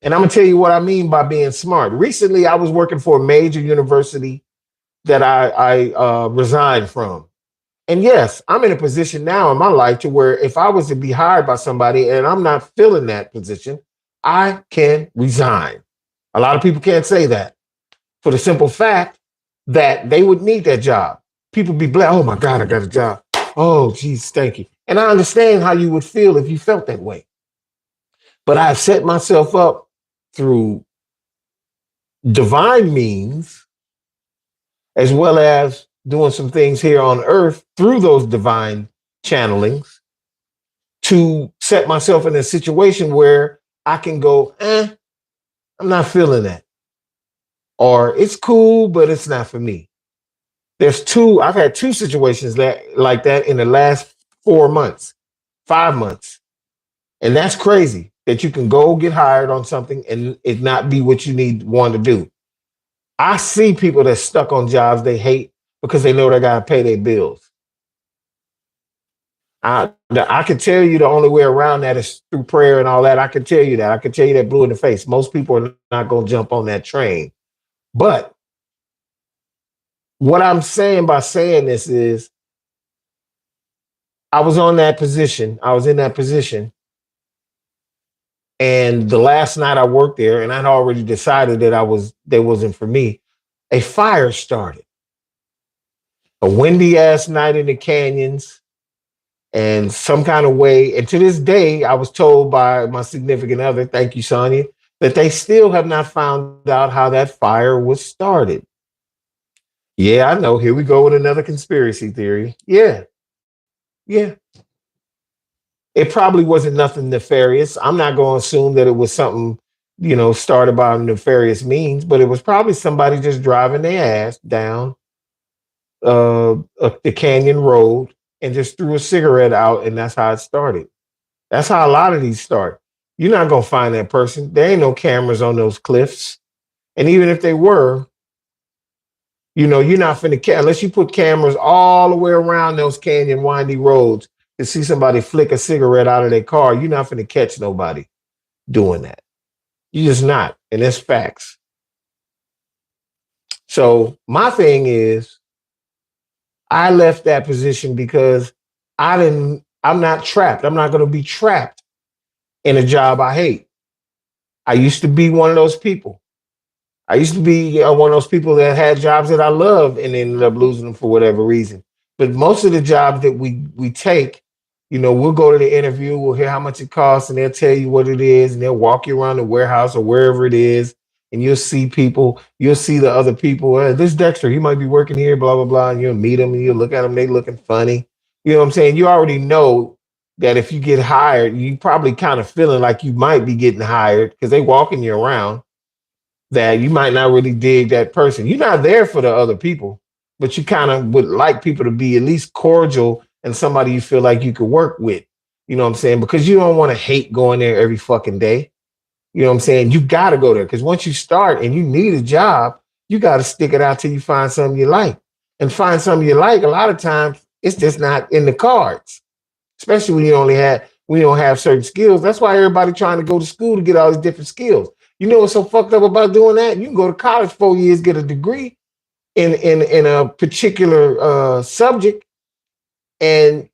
and I'm going to tell you what I mean by being smart. Recently, I was working for a major university that I resigned from. And yes, I'm in a position now in my life to where if I was to be hired by somebody and I'm not filling that position, I can resign. A lot of people can't say that, for the simple fact that they would need that job. People be black. Oh my God, I got a job. Oh, geez, thank you. And I understand how you would feel if you felt that way. But I've set myself up through divine means, as well as doing some things here on earth through those divine channelings, to set myself in a situation where I can go, I'm not feeling that. Or it's cool, but it's not for me. I've had two situations like that in the last 4 months, 5 months. And that's crazy that you can go get hired on something and it not be what you want to do. I see people that stuck on jobs they hate because they know they got to pay their bills. I can tell you the only way around that is through prayer and all that. I can tell you that. I can tell you that blue in the face. Most people are not going to jump on that train. But what I'm saying by saying this is, I was in that position. And the last night I worked there, and I'd already decided that wasn't for me, a fire started. A windy ass night in the canyons, and some kind of way. And to this day, I was told by my significant other, thank you, Sonia, that they still have not found out how that fire was started. Yeah, I know. Here we go with another conspiracy theory. Yeah. It probably wasn't nothing nefarious. I'm not going to assume that it was something, started by nefarious means, but it was probably somebody just driving their ass down the canyon road and just threw a cigarette out, and that's how it started. That's how a lot of these start. You're not going to find that person. There ain't no cameras on those cliffs. And even if they were, you're not finna, unless you put cameras all the way around those canyon windy roads to see somebody flick a cigarette out of their car, you're not finna catch nobody doing that. You're just not. And that's facts. So my thing is, I left that position because I'm not trapped. I'm not going to be trapped in a job I hate. I used to be one of those people. I used to be one of those people that had jobs that I loved and ended up losing them for whatever reason. But most of the jobs that we take, we'll go to the interview, we'll hear how much it costs, and they'll tell you what it is, and they'll walk you around the warehouse or wherever it is, and you'll see the other people. This Dexter, he might be working here, blah, blah, blah, and you'll meet them, and you'll look at them, they looking funny. You know what I'm saying? You already know that if you get hired, you probably kind of feeling like you might be getting hired because they walking you around, that you might not really dig that person. You're not there for the other people, but you kind of would like people to be at least cordial and somebody you feel like you could work with. You know what I'm saying? Because you don't want to hate going there every fucking day. You know what I'm saying? You got to go there because once you start and you need a job, you got to stick it out till you find something you like. And find something you like, a lot of times it's just not in the cards, especially when you don't have certain skills. That's why everybody trying to go to school to get all these different skills. You know what's so fucked up about doing that? You can go to college 4 years, get a degree in a particular subject, and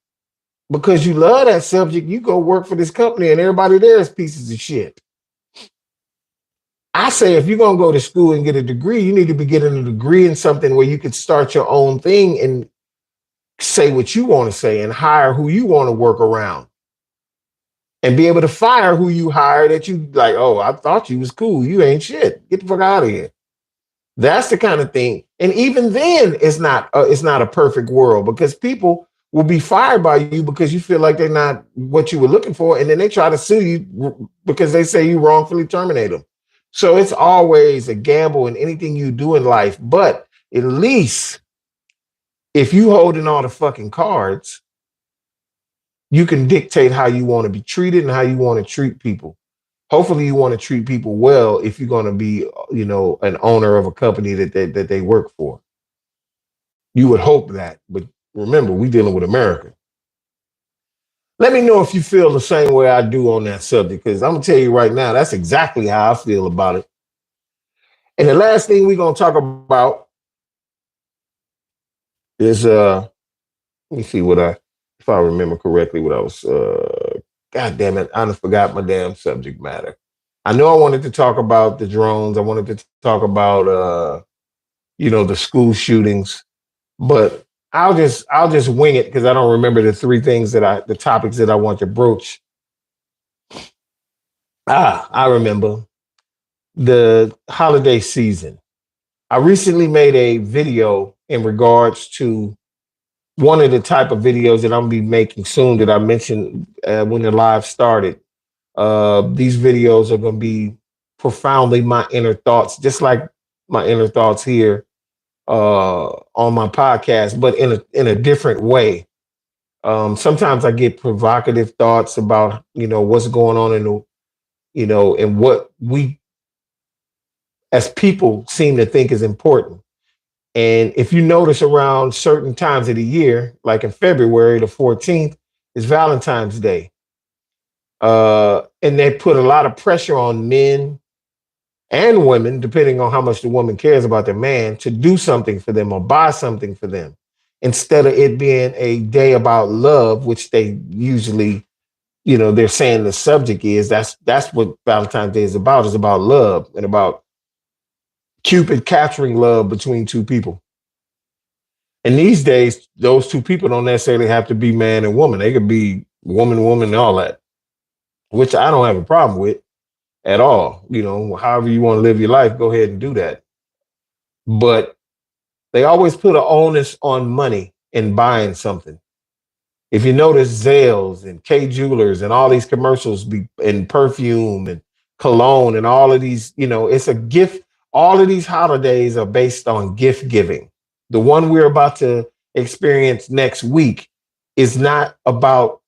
because you love that subject, you go work for this company, and everybody there is pieces of shit. I say if you're gonna go to school and get a degree, you need to be getting a degree in something where you could start your own thing and say what you want to say and hire who you want to work around and be able to fire who you hire that you like, oh, I thought you was cool. You ain't shit. Get the fuck out of here. That's the kind of thing. And even then, it's not a perfect world because people will be fired by you because you feel like they're not what you were looking for. And then they try to sue you because they say you wrongfully terminate them. So it's always a gamble in anything you do in life. But at least if you holding all the fucking cards, you can dictate how you want to be treated and how you want to treat people. Hopefully you want to treat people well if you're going to be, you know, an owner of a company that they work for. You would hope that. But remember, we're dealing with America. Let me know if you feel the same way I do on that subject, because I'm going to tell you right now, that's exactly how I feel about it. And the last thing we're going to talk about is, let me see if I remember correctly what I was, God damn it, I just forgot my damn subject matter. I know I wanted to talk about the drones. I wanted to talk about, you know, the school shootings, but I'll just wing it because I don't remember the topics that I want to broach. I remember the holiday season. I recently made a video in regards to one of the type of videos that I'm gonna be making soon that I mentioned when the live started. These videos are gonna be profoundly my inner thoughts, just like my inner thoughts here on my podcast, but in a different way. Sometimes I get provocative thoughts about, you know, what's going on in the, you know, and what we as people seem to think is important. And if you notice around certain times of the year, like in February the 14th is Valentine's Day. And they put a lot of pressure on men and women, depending on how much the woman cares about their man, to do something for them or buy something for them. Instead of it being a day about love, which they usually, you know, they're saying the subject is, that's what Valentine's Day is about love and about Cupid capturing love between two people. And these days, those two people don't necessarily have to be man and woman. They could be woman, woman, and all that, which I don't have a problem with at all. You know, however you want to live your life, go ahead and do that. But they always put an onus on money in buying something. If you notice, Zales and K Jewelers and all these commercials and perfume and cologne and all of these, you know, it's a gift. All of these holidays are based on gift giving. The one we're about to experience next week is not about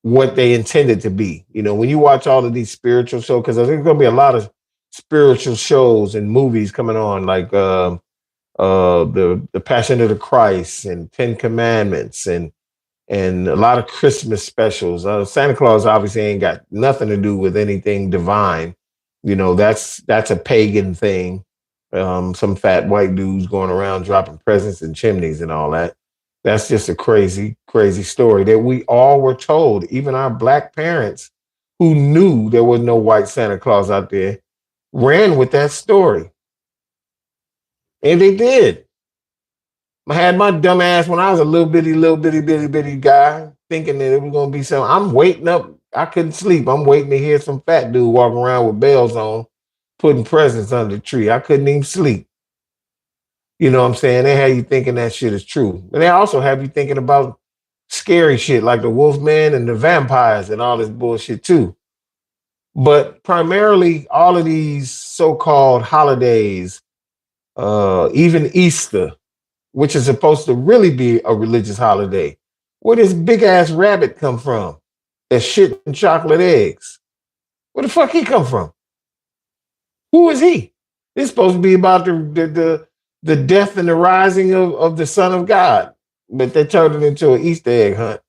what they intended to be. You know, when you watch all of these spiritual shows, because there's going to be a lot of spiritual shows and movies coming on, like the Passion of the Christ and Ten Commandments and a lot of Christmas specials. Santa Claus obviously ain't got nothing to do with anything divine. You know, that's a pagan thing. Some fat white dudes going around dropping presents in chimneys and all that. That's just a crazy, crazy story that we all were told. Even our black parents who knew there was no white Santa Claus out there ran with that story. And they did. I had my dumb ass when I was a little bitty guy, thinking that it was gonna be something. I'm waiting up. I couldn't sleep. I'm waiting to hear some fat dude walking around with bells on, putting presents under the tree. I couldn't even sleep. You know what I'm saying? They have you thinking that shit is true. And they also have you thinking about scary shit like the Wolfman and the vampires and all this bullshit too. But primarily, all of these so-called holidays, even Easter, which is supposed to really be a religious holiday, where this big ass rabbit come from? That shit and chocolate eggs. Where the fuck he come from? Who is he? It's supposed to be about the death and the rising of the Son of God, but they turned it into an Easter egg hunt.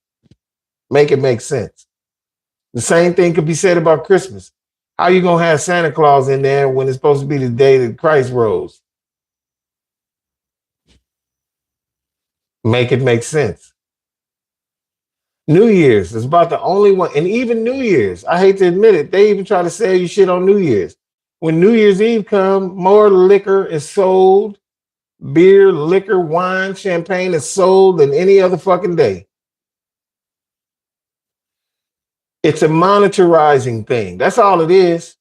Make it make sense. The same thing could be said about Christmas. How you gonna have Santa Claus in there when it's supposed to be the day that Christ rose? Make it make sense. New Year's is about the only one, and even New Year's, I hate to admit it, they even try to sell you shit on New Year's. When New Year's Eve come, more liquor is sold, beer, liquor, wine, champagne is sold than any other fucking day. It's a monetizing thing. That's all it is.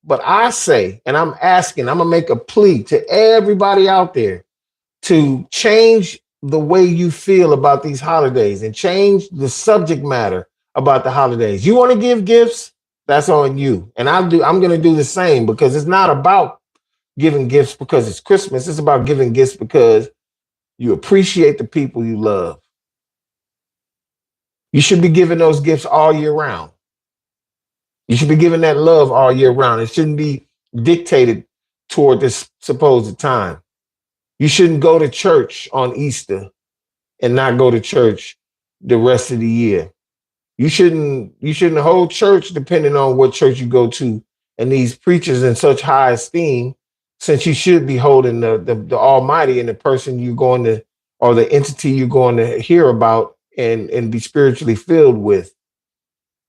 But I say, and I'm asking, I'm gonna make a plea to everybody out there to change the way you feel about these holidays and change the subject matter about the holidays. You want to give gifts? That's on you. And I'm going to do the same, because it's not about giving gifts because it's Christmas. It's about giving gifts because you appreciate the people you love. You should be giving those gifts all year round. You should be giving that love all year round. It shouldn't be dictated toward this supposed time. You shouldn't go to church on Easter and not go to church the rest of the year. You shouldn't hold church depending on what church you go to, and these preachers in such high esteem, since you should be holding the Almighty and the person you're going to, or the entity you're going to hear about and be spiritually filled with.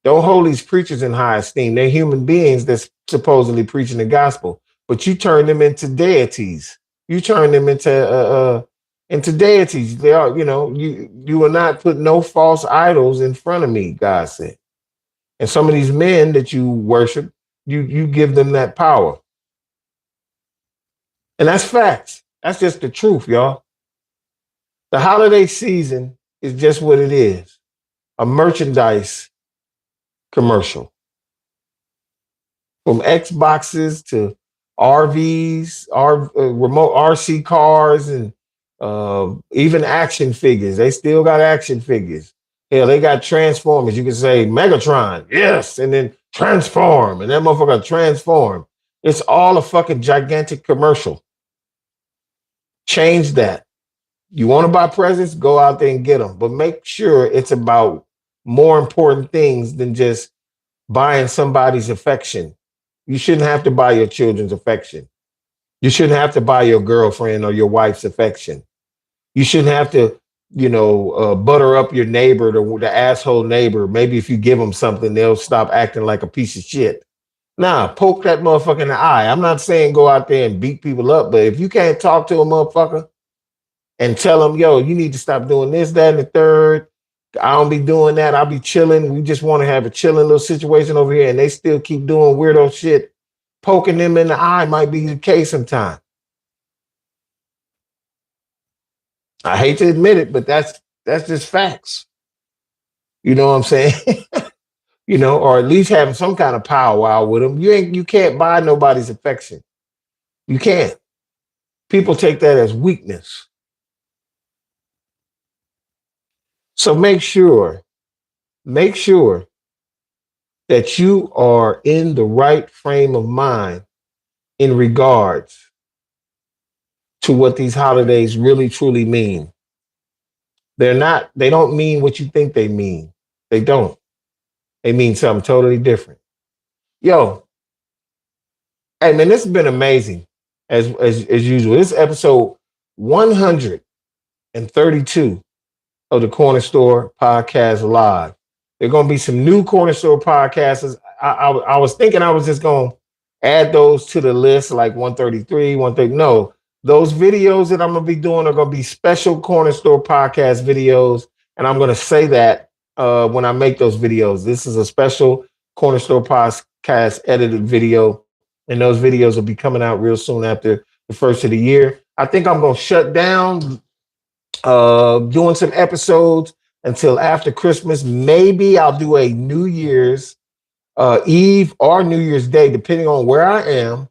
Don't hold these preachers in high esteem. They're human beings that's supposedly preaching the gospel, but you turn them into deities. You turn them into deities. They are, you will not put no false idols in front of me, God said. And some of these men that you worship, you give them that power. And that's facts. That's just the truth, y'all. The holiday season is just what it is. A merchandise commercial. From Xboxes to RVs, remote RC cars, and even action figures. They still got action figures. Hell, they got Transformers. You can say Megatron, yes, and then transform, and that motherfucker transform. It's all a fucking gigantic commercial. Change that. You want to buy presents? Go out there and get them, but make sure it's about more important things than just buying somebody's affection. You shouldn't have to buy your children's affection. You shouldn't have to buy your girlfriend or your wife's affection. You shouldn't have to, butter up your neighbor, the asshole neighbor. Maybe if you give them something, they'll stop acting like a piece of shit. Nah, poke that motherfucker in the eye. I'm not saying go out there and beat people up, but if you can't talk to a motherfucker and tell them, yo, you need to stop doing this, that, and the third. I don't be doing that. I'll be chilling. We just want to have a chilling little situation over here, and they still keep doing weirdo shit. Poking them in the eye might be the case sometime. I hate to admit it, but that's just facts. You know what I'm saying? Or at least having some kind of powwow with them. You can't buy nobody's affection. You can't. People take that as weakness. So make sure that you are in the right frame of mind in regards to what these holidays really truly mean. They don't mean what you think they mean. They don't. They mean something totally different. Yo, hey man, this has been amazing as usual. This is episode 132 of the Corner Store Podcast Live. There are going to be some new Corner Store podcasters. I was thinking I was just going to add those to the list, like 133, 130. No, those videos that I'm going to be doing are going to be special Corner Store Podcast videos. And I'm going to say that when I make those videos. This is a special Corner Store Podcast edited video. And those videos will be coming out real soon after the first of the year. I think I'm going to shut down doing some episodes until after Christmas. Maybe I'll do a New Year's Eve or New Year's Day, depending on where I am,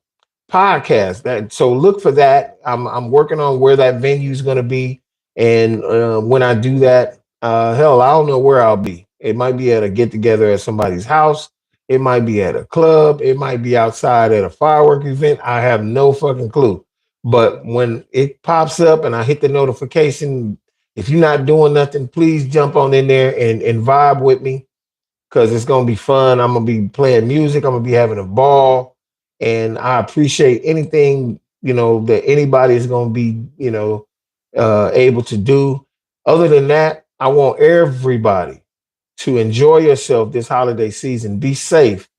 podcast. That so look for that. I'm working on where that venue is going to be, and when I do that, hell, I don't know where I'll be. It might be at a get together at somebody's house. It might be at a club. It might be outside at a firework event. I have no fucking clue. But when it pops up and I hit the notification, if you're not doing nothing, please jump on in there and vibe with me because it's gonna be fun. I'm gonna be playing music. I'm gonna be having a ball, and I appreciate anything that anybody is gonna be able to do. Other than that, I want everybody to enjoy yourself this holiday season. Be safe.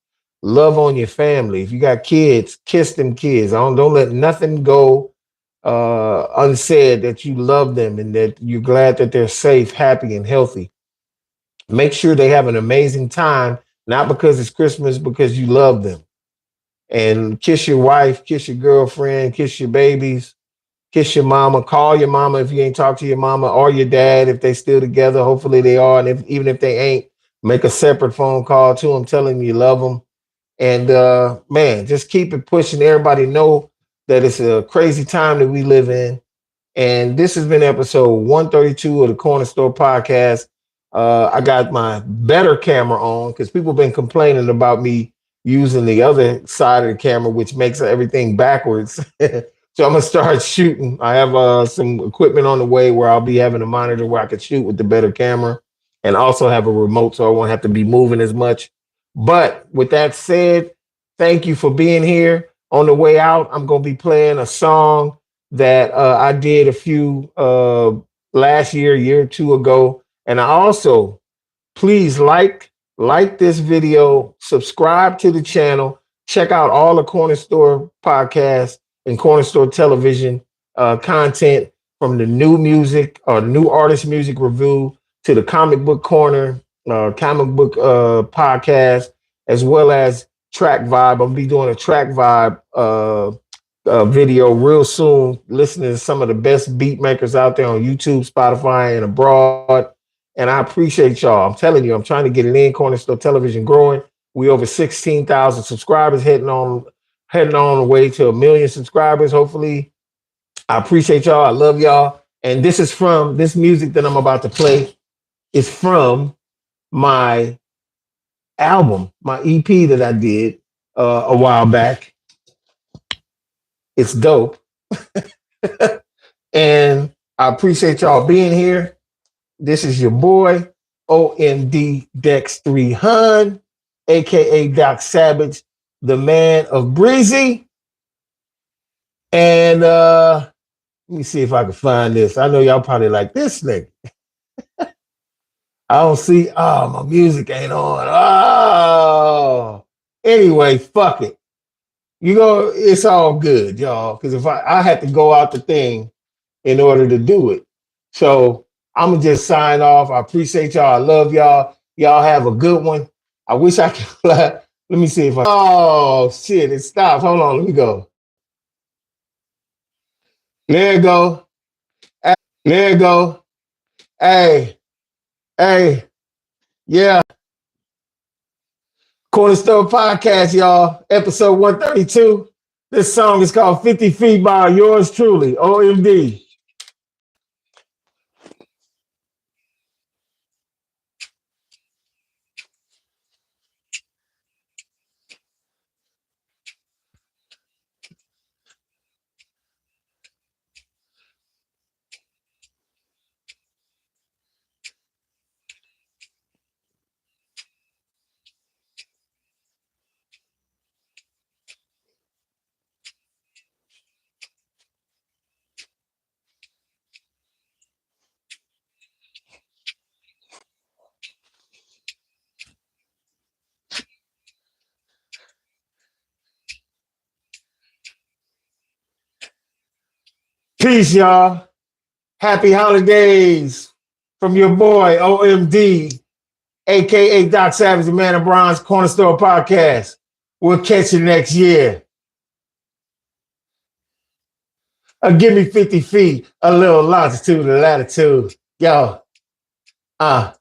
Love on your family. If you got kids, kiss them kids. Don't let nothing go unsaid that you love them and that you're glad that they're safe, happy, and healthy. Make sure they have an amazing time, not because it's Christmas, because you love them. And kiss your wife, kiss your girlfriend, kiss your babies, kiss your mama, call your mama if you ain't talked to your mama or your dad if they still together. Hopefully they are. And even if they ain't, make a separate phone call to them, telling them you love them. And man, just keep it pushing. Everybody know that it's a crazy time that we live in. And this has been episode 132 of the Corner Store Podcast. I got my better camera on because people have been complaining about me using the other side of the camera, which makes everything backwards. So I'm gonna start shooting. I have some equipment on the way where I'll be having a monitor where I can shoot with the better camera, and also have a remote, so I won't have to be moving as much. But with that said, thank you for being here. On the way out, I'm gonna be playing a song that I did a few last year or two ago, and I also please like this video, subscribe to the channel, check out all the Corner Store podcasts and Corner Store television content, from the new music or new artist music review to the comic book corner, comic book podcast, as well as track vibe. I'm gonna be doing a track vibe video real soon, listening to some of the best beat makers out there on YouTube, Spotify, and abroad. And I appreciate y'all. I'm telling you, I'm trying to get it in. Corner Store Television growing. We over 16,000 subscribers, heading on the way to 1 million subscribers. Hopefully, I appreciate y'all. I love y'all. And this music that I'm about to play is from my album, my EP that I did a while back. It's dope. And I appreciate y'all being here. This is your boy, OMD Dex 300, aka Doc Savage, the man of Breezy. And let me see if I can find this. I know y'all probably like this nigga. I don't see. Oh, my music ain't on. Oh, anyway, fuck it. It's all good, y'all. Because if I had to go out the thing in order to do it. So I'm gonna just sign off. I appreciate y'all. I love y'all. Y'all have a good one. I wish I could. Let me see if I. Oh shit! It stopped. Hold on. Let me go. There you go. There you go. Hey, hey, yeah. Corner Store Podcast, y'all. Episode 132. This song is called 50 Feet by yours truly, OMD. Peace, y'all. Happy holidays from your boy, OMD, aka Doc Savage, the Man of Bronze, Corner Store Podcast. We'll catch you next year. Give me 50 feet, a little longitude, a latitude. Yo. Ah,